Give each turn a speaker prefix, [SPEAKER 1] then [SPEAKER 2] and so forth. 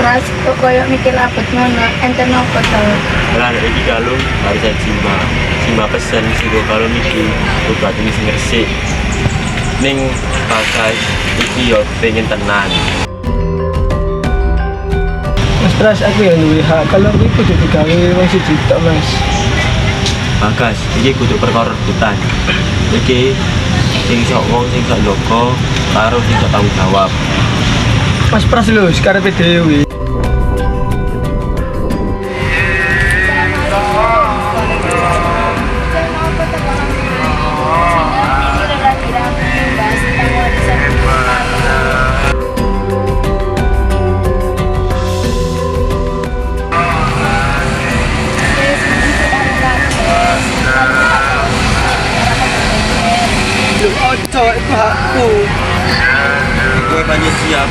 [SPEAKER 1] Pras kok koyo mikir abot ngono, enten opo to?
[SPEAKER 2] Lah iki kalung harga Simba pesen sing kalung iki obat sing resik. Ning pakai iki yo pengen tenan.
[SPEAKER 3] Mas Pras, aku yang duwe hak kalau aku kudu digawe wong siji tok, Mas.
[SPEAKER 2] Bagas, iki kudu perkara rebutan. Iki sing sok wong sing sok loko karo sing sok tanggung jawab.
[SPEAKER 3] Mas Pras lho, sekarepe dhewe.
[SPEAKER 2] Ojo, itu hakku. Gue banyak siap.